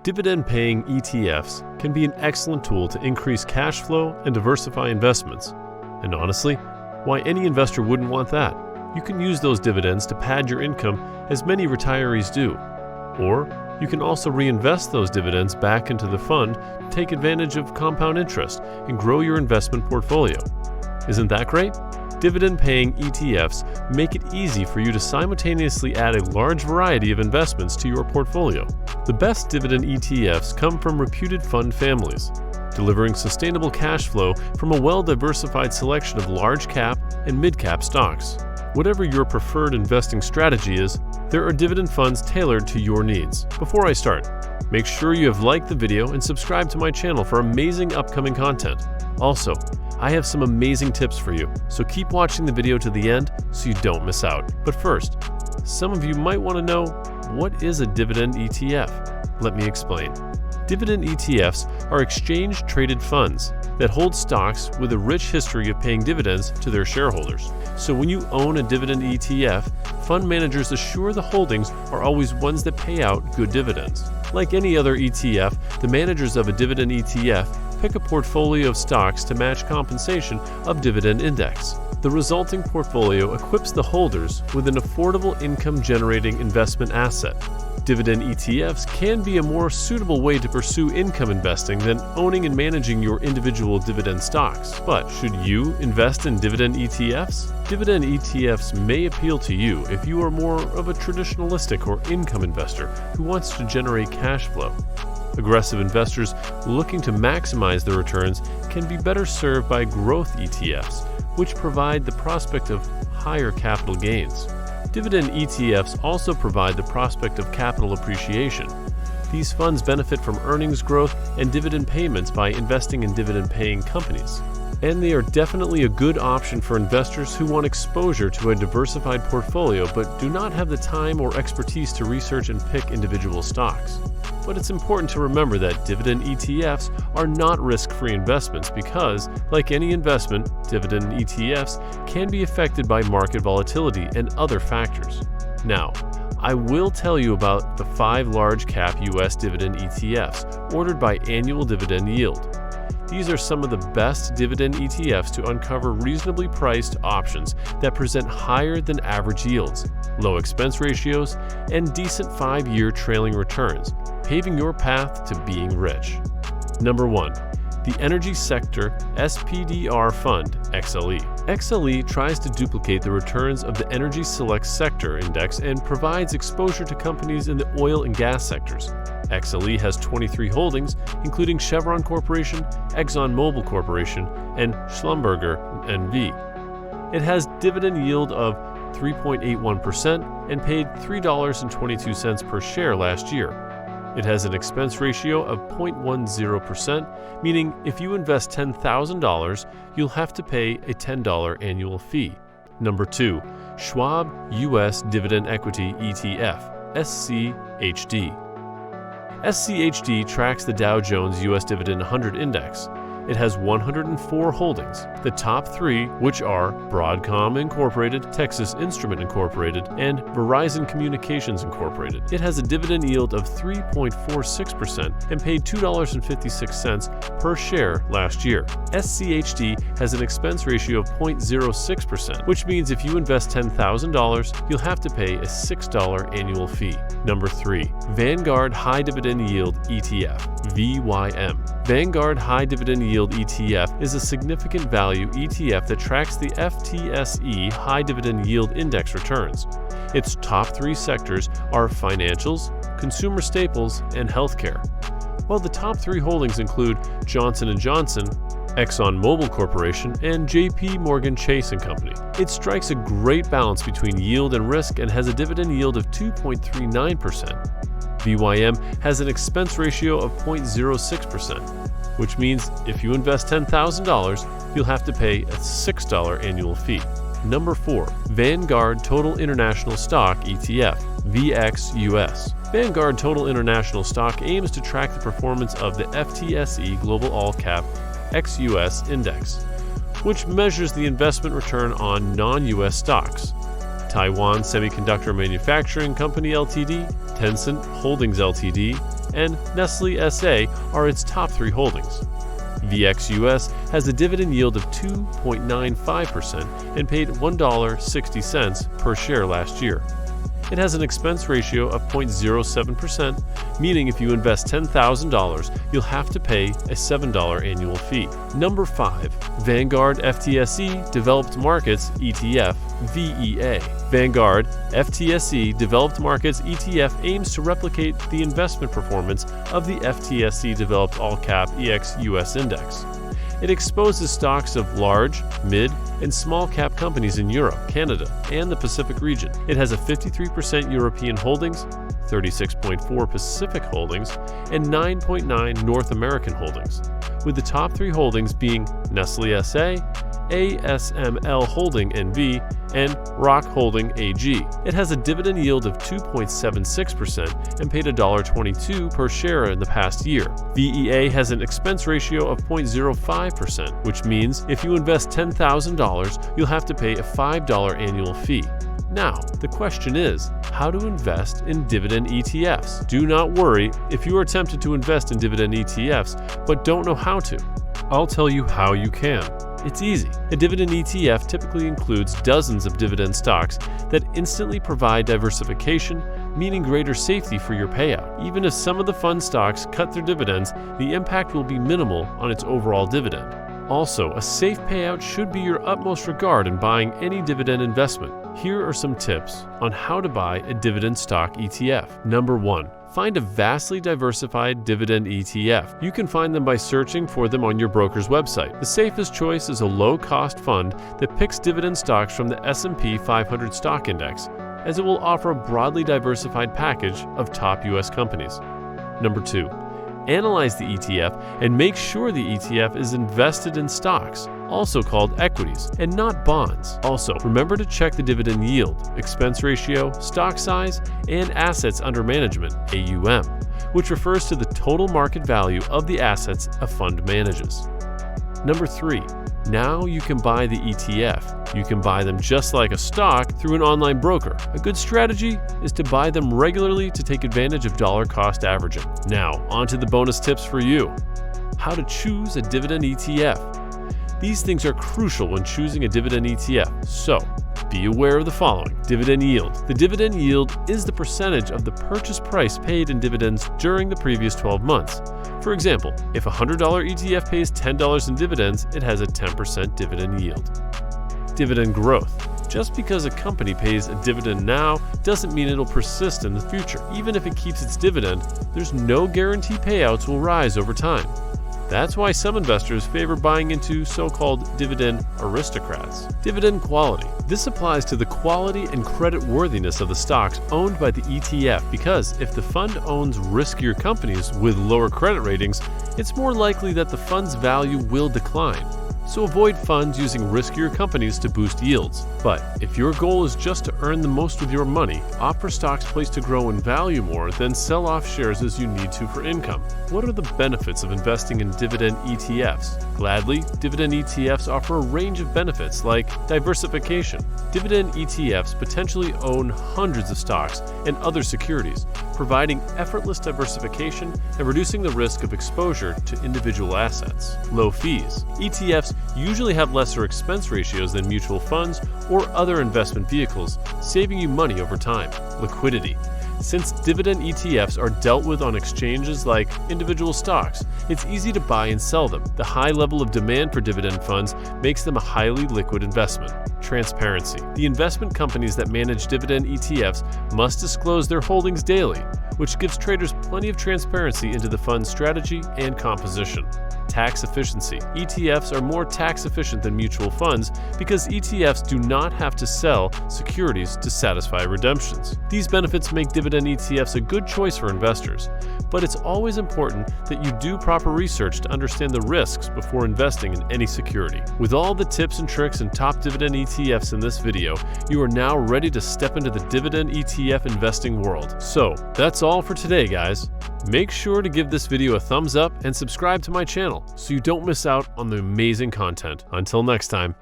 Dividend-paying ETFs can be an excellent tool to increase cash flow and diversify investments. And honestly, why any investor wouldn't want that? You can use those dividends to pad your income, as many retirees do. Or you can also reinvest those dividends back into the fund to take advantage of compound interest and grow your investment portfolio. Isn't that great? Dividend-paying ETFs make it easy for you to simultaneously add a large variety of investments to your portfolio. The best dividend ETFs come from reputed fund families, delivering sustainable cash flow from a well-diversified selection of large-cap and mid-cap stocks. Whatever your preferred investing strategy is, there are dividend funds tailored to your needs. Before I start, make sure you have liked the video and subscribed to my channel for amazing upcoming content. Also, I have some amazing tips for you, so keep watching the video to the end so you don't miss out. But first, some of you might want to know, what is a dividend ETF? Let me explain. Dividend ETFs are exchange-traded funds that hold stocks with a rich history of paying dividends to their shareholders. So when you own a dividend ETF, fund managers assure the holdings are always ones that pay out good dividends. Like any other ETF, the managers of a dividend ETF pick a portfolio of stocks to match compensation of dividend index. The resulting portfolio equips the holders with an affordable income-generating investment asset. Dividend ETFs can be a more suitable way to pursue income investing than owning and managing your individual dividend stocks. But should you invest in dividend ETFs? Dividend ETFs may appeal to you if you are more of a traditionalistic or income investor who wants to generate cash flow. Aggressive investors looking to maximize their returns can be better served by growth ETFs, which provide the prospect of higher capital gains. Dividend ETFs also provide the prospect of capital appreciation. These funds benefit from earnings growth and dividend payments by investing in dividend-paying companies. And they are definitely a good option for investors who want exposure to a diversified portfolio but do not have the time or expertise to research and pick individual stocks. But it's important to remember that dividend ETFs are not risk-free investments because, like any investment, dividend ETFs can be affected by market volatility and other factors. Now, I will tell you about the 5 large-cap U.S. dividend ETFs ordered by Annual Dividend Yield. These are some of the best dividend ETFs to uncover reasonably priced options that present higher than average yields, low expense ratios, and decent 5-year trailing returns, paving your path to being rich. Number 1. The Energy Sector SPDR Fund, XLE. XLE tries to duplicate the returns of the Energy Select Sector Index and provides exposure to companies in the oil and gas sectors. XLE has 23 holdings, including Chevron Corporation, ExxonMobil Corporation, and Schlumberger N.V. It has dividend yield of 3.81% and paid $3.22 per share last year. It has an expense ratio of 0.10%, meaning if you invest $10,000, you'll have to pay a $10 annual fee. Number 2. Schwab U.S. Dividend Equity ETF, SCHD. SCHD tracks the Dow Jones U.S. Dividend 100 Index. It has 104 holdings, the top 3 which are Broadcom Incorporated, Texas Instrument Incorporated, and Verizon Communications Incorporated. It has a dividend yield of 3.46% and paid $2.56 per share last year. SCHD has an expense ratio of 0.06%, which means if you invest $10,000, you'll have to pay a $6 annual fee. Number 3. Vanguard High Dividend Yield ETF, VYM. Vanguard High Dividend Yield ETF is a significant value ETF that tracks the FTSE High Dividend Yield Index returns. Its top 3 sectors are financials, consumer staples, and healthcare. While the top 3 holdings include Johnson & Johnson, ExxonMobil Corporation, and J.P. Morgan Chase & Company. It strikes a great balance between yield and risk and has a dividend yield of 2.39%. VYM has an expense ratio of 0.06%, which means if you invest $10,000, you'll have to pay a $6 annual fee. Number 4. Vanguard Total International Stock ETF, VXUS. Vanguard Total International Stock aims to track the performance of the FTSE Global All Cap XUS Index, which measures the investment return on non-US stocks. Taiwan Semiconductor Manufacturing Company Ltd., Tencent Holdings Ltd., and Nestle SA are its top 3 holdings. VXUS has a dividend yield of 2.95% and paid $1.60 per share last year. It has an expense ratio of 0.07%, meaning if you invest $10,000, you'll have to pay a $7 annual fee. Number 5. Vanguard FTSE Developed Markets ETF, VEA. Vanguard FTSE Developed Markets ETF aims to replicate the investment performance of the FTSE Developed All Cap EX US Index. It exposes stocks of large, mid, and small cap companies in Europe, Canada, and the Pacific region. It has a 53% European holdings, 36.4% Pacific holdings, and 9.9% North American holdings, with the top 3 holdings being Nestle SA, ASML Holding NV, and Rock Holding AG. It has a dividend yield of 2.76% and paid $1.22 per share in the past year. VEA has an expense ratio of 0.05%, which means if you invest $10,000, you'll have to pay a $5 annual fee. Now, the question is, how to invest in dividend ETFs? Do not worry if you are tempted to invest in dividend ETFs but don't know how to. I'll tell you how you can. It's easy. A dividend ETF typically includes dozens of dividend stocks that instantly provide diversification, meaning greater safety for your payout. Even if some of the fund stocks cut their dividends, the impact will be minimal on its overall dividend. Also, a safe payout should be your utmost regard in buying any dividend investment. Here are some tips on how to buy a dividend stock ETF. Number 1. Find a vastly diversified dividend ETF. You can find them by searching for them on your broker's website. The safest choice is a low-cost fund that picks dividend stocks from the S&P 500 stock index, as it will offer a broadly diversified package of top U.S. companies. Number 2. Analyze the ETF and make sure the ETF is invested in stocks, also called equities, and not bonds. Also, remember to check the dividend yield, expense ratio, stock size, and assets under management, AUM, which refers to the total market value of the assets a fund manages. Number 3. Now you can buy the ETF. You can buy them just like a stock through an online broker. A good strategy is to buy them regularly to take advantage of dollar cost averaging. Now, on to the bonus tips for you. How to choose a dividend ETF. These things are crucial when choosing a dividend ETF, so be aware of the following. Dividend yield. The dividend yield is the percentage of the purchase price paid in dividends during the previous 12 months. For example, if a $100 ETF pays $10 in dividends, it has a 10% dividend yield. Dividend growth. Just because a company pays a dividend now doesn't mean it'll persist in the future. Even if it keeps its dividend, there's no guarantee payouts will rise over time. That's why some investors favor buying into so-called dividend aristocrats. Dividend quality. This applies to the quality and credit worthiness of the stocks owned by the ETF, because if the fund owns riskier companies with lower credit ratings, it's more likely that the fund's value will decline. So avoid funds using riskier companies to boost yields. But if your goal is just to earn the most with your money, opt for stocks placed to grow in value more than sell off shares as you need to for income. What are the benefits of investing in dividend ETFs? Gladly, dividend ETFs offer a range of benefits like diversification. Dividend ETFs potentially own hundreds of stocks and other securities, providing effortless diversification and reducing the risk of exposure to individual assets. Low fees. ETFs usually have lesser expense ratios than mutual funds or other investment vehicles, saving you money over time. Liquidity. Since dividend ETFs are dealt with on exchanges like individual stocks, it's easy to buy and sell them. The high level of demand for dividend funds makes them a highly liquid investment. Transparency. The investment companies that manage dividend ETFs must disclose their holdings daily, which gives traders plenty of transparency into the fund's strategy and composition. Tax efficiency. ETFs are more tax efficient than mutual funds because ETFs do not have to sell securities to satisfy redemptions. These benefits make dividend ETFs a good choice for investors, but it's always important that you do proper research to understand the risks before investing in any security. With all the tips and tricks and top dividend ETFs in this video, you are now ready to step into the dividend ETF investing world. So that's all for today, guys. Make sure to give this video a thumbs up and subscribe to my channel so you don't miss out on the amazing content. Until next time.